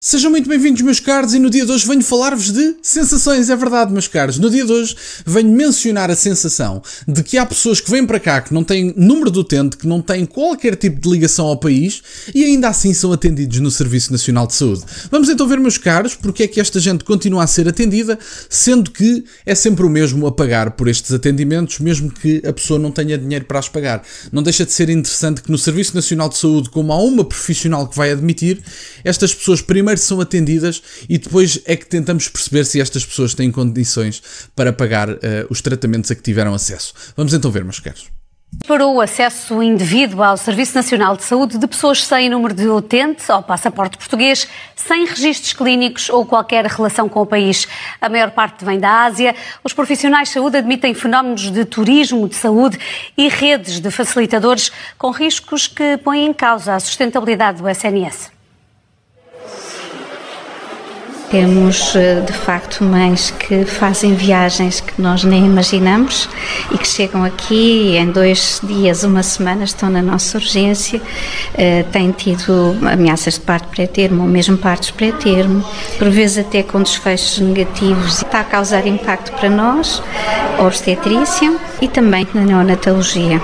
Sejam muito bem-vindos, meus caros, e no dia de hoje venho falar-vos de sensações. É verdade, meus caros, no dia de hoje venho mencionar a sensação de que há pessoas que vêm para cá que não têm número de utente, que não têm qualquer tipo de ligação ao país e ainda assim são atendidos no Serviço Nacional de Saúde. Vamos então ver, meus caros, porque é que esta gente continua a ser atendida, sendo que é sempre o mesmo a pagar por estes atendimentos, mesmo que a pessoa não tenha dinheiro para as pagar. Não deixa de ser interessante que no Serviço Nacional de Saúde, como há uma profissional que vai admitir, estas pessoas primeiro são atendidas e depois é que tentamos perceber se estas pessoas têm condições para pagar os tratamentos a que tiveram acesso. Vamos então ver, meus caros. Para o acesso indevido ao Serviço Nacional de Saúde de pessoas sem número de utente ao passaporte português, sem registros clínicos ou qualquer relação com o país. A maior parte vem da Ásia. Os profissionais de saúde admitem fenómenos de turismo de saúde e redes de facilitadores com riscos que põem em causa a sustentabilidade do SNS. Temos, de facto, mães que fazem viagens que nós nem imaginamos e que chegam aqui e em 2 dias, 1 semana, estão na nossa urgência, têm tido ameaças de parto pré-termo ou mesmo partos pré-termo, por vezes até com desfechos negativos. Está a causar impacto para nós, a obstetrícia e também na neonatologia.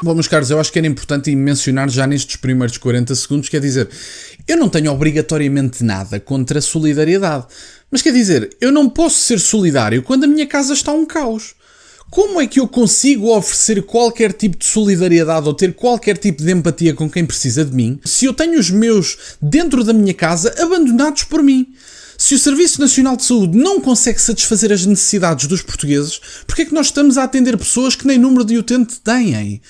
Bom, meus caros, eu acho que era importante mencionar já nestes primeiros 40 segundos, quer dizer, eu não tenho obrigatoriamente nada contra a solidariedade, mas quer dizer, eu não posso ser solidário quando a minha casa está um caos. Como é que eu consigo oferecer qualquer tipo de solidariedade ou ter qualquer tipo de empatia com quem precisa de mim se eu tenho os meus dentro da minha casa abandonados por mim? Se o Serviço Nacional de Saúde não consegue satisfazer as necessidades dos portugueses, porque é que nós estamos a atender pessoas que nem número de utente têm?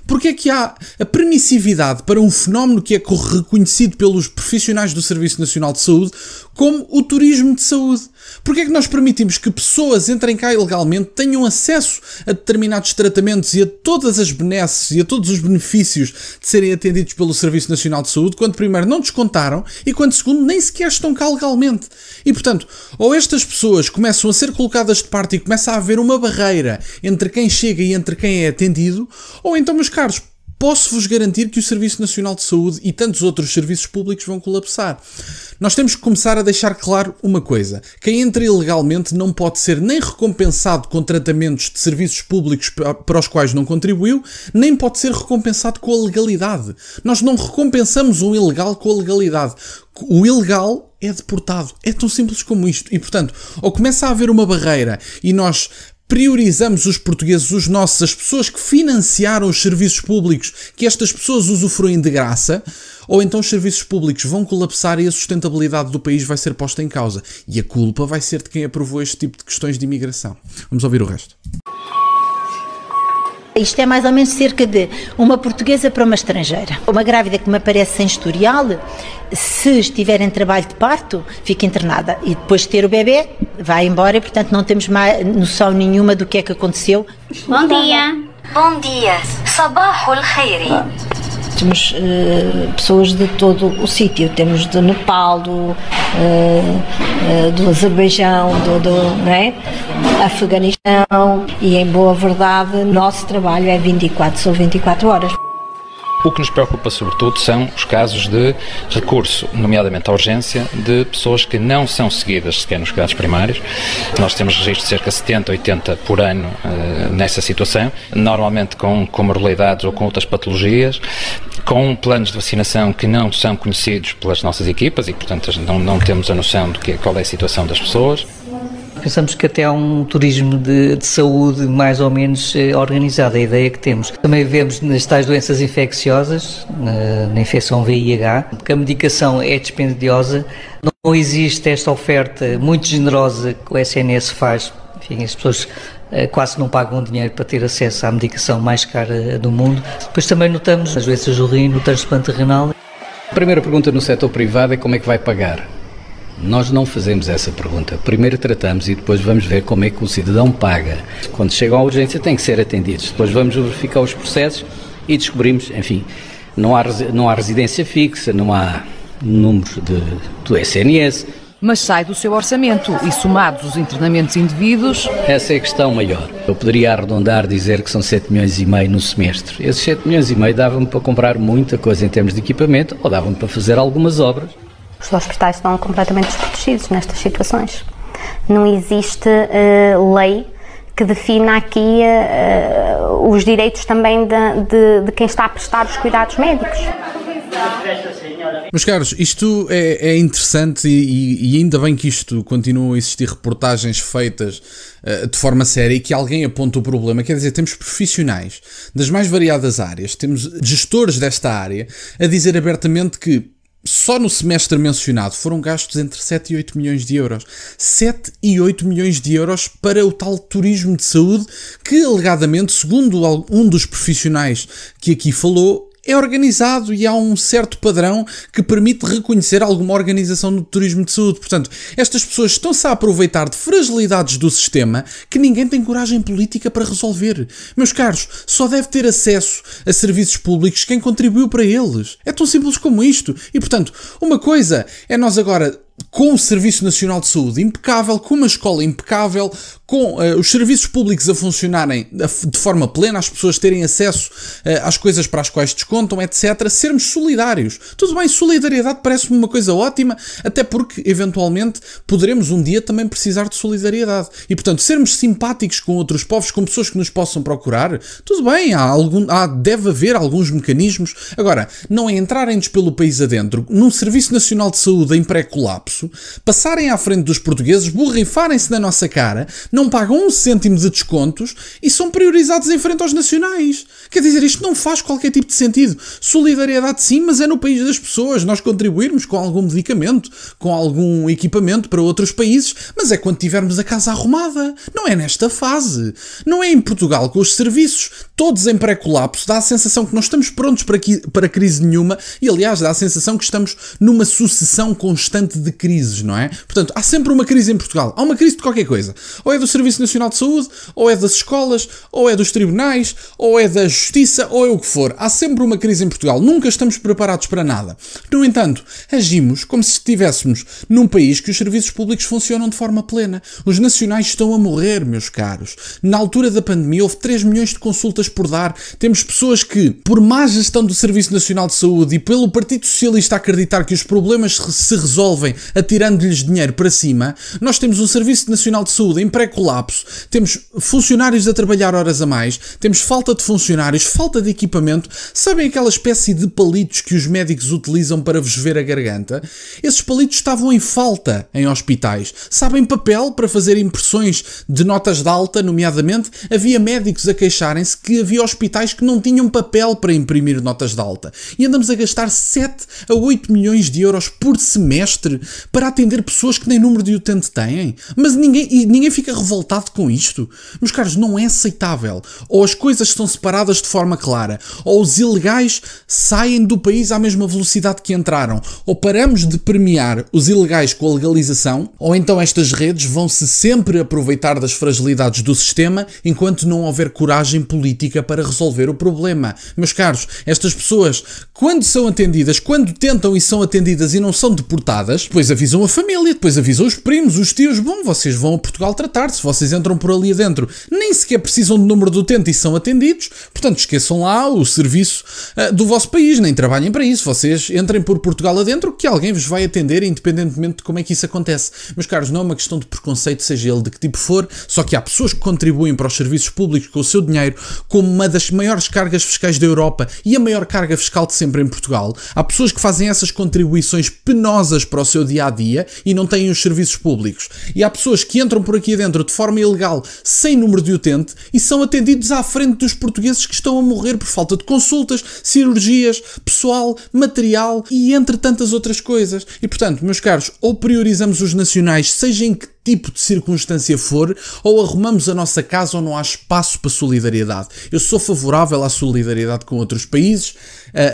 Porque é que há a permissividade para um fenómeno que é reconhecido pelos profissionais do Serviço Nacional de Saúde como o turismo de saúde? Porque é que nós permitimos que pessoas entrem cá ilegalmente, tenham acesso a determinados tratamentos e a todas as benesses e a todos os benefícios de serem atendidos pelo Serviço Nacional de Saúde, quando primeiro não descontaram e quando segundo nem sequer estão cá legalmente? E portanto, ou estas pessoas começam a ser colocadas de parte e começa a haver uma barreira entre quem chega e entre quem é atendido, ou então, meus caros, posso-vos garantir que o Serviço Nacional de Saúde e tantos outros serviços públicos vão colapsar. Nós temos que começar a deixar claro uma coisa. Quem entra ilegalmente não pode ser nem recompensado com tratamentos de serviços públicos para os quais não contribuiu, nem pode ser recompensado com a legalidade. Nós não recompensamos um ilegal com a legalidade. O ilegal é deportado. É tão simples como isto. E, portanto, ou começa a haver uma barreira e nós priorizamos os portugueses, os nossos, as pessoas que financiaram os serviços públicos, que estas pessoas usufruem de graça, ou então os serviços públicos vão colapsar e a sustentabilidade do país vai ser posta em causa. E a culpa vai ser de quem aprovou este tipo de questões de imigração. Vamos ouvir o resto. Isto é mais ou menos cerca de uma portuguesa para uma estrangeira. Uma grávida que me aparece sem historial, se estiver em trabalho de parto, fica internada. E depois de ter o bebê, vai embora e, portanto, não temos mais noção nenhuma do que é que aconteceu. Bom dia. Bom dia. Sabahul khairi. Temos pessoas de todo o sítio. Temos do Nepal, do Azerbaijão, não é? Afeganistão, e em boa verdade, nosso trabalho é 24 horas. O que nos preocupa sobretudo são os casos de recurso, nomeadamente à urgência, de pessoas que não são seguidas sequer nos cuidados primários. Nós temos registro de cerca de 70, 80 por ano nessa situação, normalmente com comorbilidades ou com outras patologias, com planos de vacinação que não são conhecidos pelas nossas equipas e, portanto, não temos a noção de qual é a situação das pessoas. Pensamos que até há um turismo de saúde mais ou menos organizado, a ideia que temos. Também vemos nas tais doenças infecciosas, na infecção VIH, porque a medicação é dispendiosa, não existe esta oferta muito generosa que o SNS faz. Enfim, as pessoas quase não pagam dinheiro para ter acesso à medicação mais cara do mundo. Depois também notamos as doenças do rim, no transplante renal. A primeira pergunta no setor privado é como é que vai pagar. Nós não fazemos essa pergunta. Primeiro tratamos e depois vamos ver como é que o cidadão paga. Quando chegam à urgência têm que ser atendidos. Depois vamos verificar os processos e descobrimos, enfim, não há residência fixa, não há números do SNS. Mas sai do seu orçamento e somados os internamentos indevidos... Essa é a questão maior. Eu poderia arredondar, dizer que são 7,5 milhões no semestre. Esses 7,5 milhões davam-me para comprar muita coisa em termos de equipamento ou davam-me para fazer algumas obras. Os hospitais estão completamente desprotegidos nestas situações. Não existe lei que defina aqui os direitos também de quem está a prestar os cuidados médicos. Meus caros, isto é interessante e ainda bem que isto continuam a existir reportagens feitas de forma séria e que alguém aponta o problema. Quer dizer, temos profissionais das mais variadas áreas, temos gestores desta área a dizer abertamente que só no semestre mencionado foram gastos entre 7 e 8 milhões de euros. 7 e 8 milhões de euros para o tal turismo de saúde que, alegadamente, segundo um dos profissionais que aqui falou, é organizado e há um certo padrão que permite reconhecer alguma organização no turismo de saúde. Portanto, estas pessoas estão-se a aproveitar de fragilidades do sistema que ninguém tem coragem política para resolver. Meus caros, só deve ter acesso a serviços públicos quem contribuiu para eles. É tão simples como isto. E, portanto, uma coisa é nós agora, com o Serviço Nacional de Saúde impecável, com uma escola impecável, com os serviços públicos a funcionarem de forma plena, as pessoas terem acesso às coisas para as quais descontam, etc., sermos solidários. Tudo bem, solidariedade parece-me uma coisa ótima, até porque, eventualmente, poderemos um dia também precisar de solidariedade. E, portanto, sermos simpáticos com outros povos, com pessoas que nos possam procurar, tudo bem, deve haver alguns mecanismos. Agora, não é entrarem-nos pelo país adentro, num Serviço Nacional de Saúde em pré-colapso, passarem à frente dos portugueses, borrifarem-se na nossa cara, não pagam 1 cêntimo de descontos e são priorizados em frente aos nacionais. Quer dizer, isto não faz qualquer tipo de sentido. Solidariedade sim, mas é no país das pessoas, nós contribuirmos com algum medicamento, com algum equipamento para outros países, mas é quando tivermos a casa arrumada. Não é nesta fase. Não é em Portugal, com os serviços todos em pré-colapso, dá a sensação que não estamos prontos para crise nenhuma e, aliás, dá a sensação que estamos numa sucessão constante de crises, não é? Portanto, há sempre uma crise em Portugal. Há uma crise de qualquer coisa. Ou é do Serviço Nacional de Saúde, ou é das escolas, ou é dos tribunais, ou é da justiça, ou é o que for. Há sempre uma crise em Portugal. Nunca estamos preparados para nada. No entanto, agimos como se estivéssemos num país que os serviços públicos funcionam de forma plena. Os nacionais estão a morrer, meus caros. Na altura da pandemia houve 3 milhões de consultas por dar. Temos pessoas que, por má gestão do Serviço Nacional de Saúde e pelo Partido Socialista acreditar que os problemas se resolvem atirando-lhes dinheiro para cima, nós temos um Serviço Nacional de Saúde em pré-colapso, temos funcionários a trabalhar horas a mais, temos falta de funcionários, falta de equipamento. Sabem aquela espécie de palitos que os médicos utilizam para vos ver a garganta? Esses palitos estavam em falta em hospitais. Sabem, papel para fazer impressões de notas de alta, nomeadamente, havia médicos a queixarem-se que havia hospitais que não tinham papel para imprimir notas de alta. E andamos a gastar 7 a 8 milhões de euros por semestre para atender pessoas que nem número de utente têm. Mas ninguém fica revoltado com isto. Meus caros, não é aceitável. Ou as coisas são separadas de forma clara, ou os ilegais saem do país à mesma velocidade que entraram, ou paramos de premiar os ilegais com a legalização, ou então estas redes vão-se sempre aproveitar das fragilidades do sistema enquanto não houver coragem política para resolver o problema. Meus caros, estas pessoas, quando são atendidas, quando tentam e são atendidas e não são deportadas, depois avisam a família, depois avisam os primos, os tios, bom, vocês vão a Portugal tratar-se, vocês entram por ali adentro, nem sequer precisam de número de utente e são atendidos, portanto esqueçam lá o serviço do vosso país, nem trabalhem para isso, vocês entrem por Portugal adentro que alguém vos vai atender independentemente de como é que isso acontece. Meus caros, não é uma questão de preconceito, seja ele de que tipo for, só que há pessoas que contribuem para os serviços públicos com o seu dinheiro, como uma das maiores cargas fiscais da Europa e a maior carga fiscal de sempre em Portugal. Há pessoas que fazem essas contribuições penosas para o seu dia-a-dia e não têm os serviços públicos. E há pessoas que entram por aqui dentro de forma ilegal, sem número de utente, e são atendidos à frente dos portugueses que estão a morrer por falta de consultas, cirurgias, pessoal, material e entre tantas outras coisas. E portanto, meus caros, ou priorizamos os nacionais, seja em que tipo de circunstância for, ou arrumamos a nossa casa ou não há espaço para solidariedade. Eu sou favorável à solidariedade com outros países,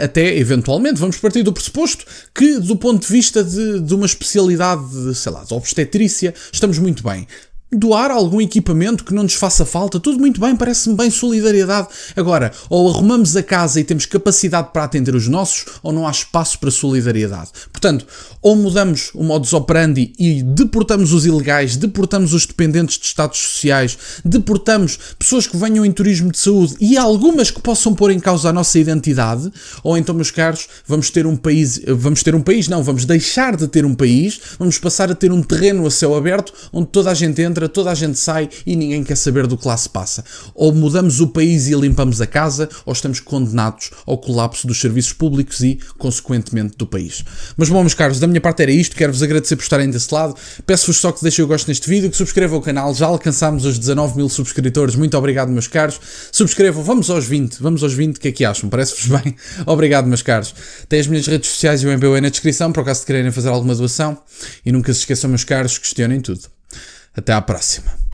até eventualmente vamos partir do pressuposto que do ponto de vista de uma especialidade, sei lá, de obstetrícia, estamos muito bem. doar algum equipamento que não nos faça falta, tudo muito bem, parece-me bem solidariedade. Agora, ou arrumamos a casa e temos capacidade para atender os nossos, ou não há espaço para solidariedade. Portanto, ou mudamos o modus operandi e deportamos os ilegais, deportamos os dependentes de estados sociais, deportamos pessoas que venham em turismo de saúde e algumas que possam pôr em causa a nossa identidade, ou então, meus caros, vamos deixar de ter um país, vamos passar a ter um terreno a céu aberto, onde toda a gente entra, toda a gente sai e ninguém quer saber do que lá se passa. Ou mudamos o país e limpamos a casa, ou estamos condenados ao colapso dos serviços públicos e, consequentemente, do país. Mas bom, meus caros, da minha parte era isto. Quero-vos agradecer por estarem desse lado. Peço-vos só que deixem o gosto neste vídeo, que subscrevam o canal. Já alcançámos os 19 mil subscritores. Muito obrigado, meus caros. Subscrevam. Vamos aos 20. O que é que acham? Parece-vos bem? Obrigado, meus caros. Tem as minhas redes sociais e o MBA na descrição, por acaso de quererem fazer alguma doação. E nunca se esqueçam, meus caros, questionem tudo. Até à próxima.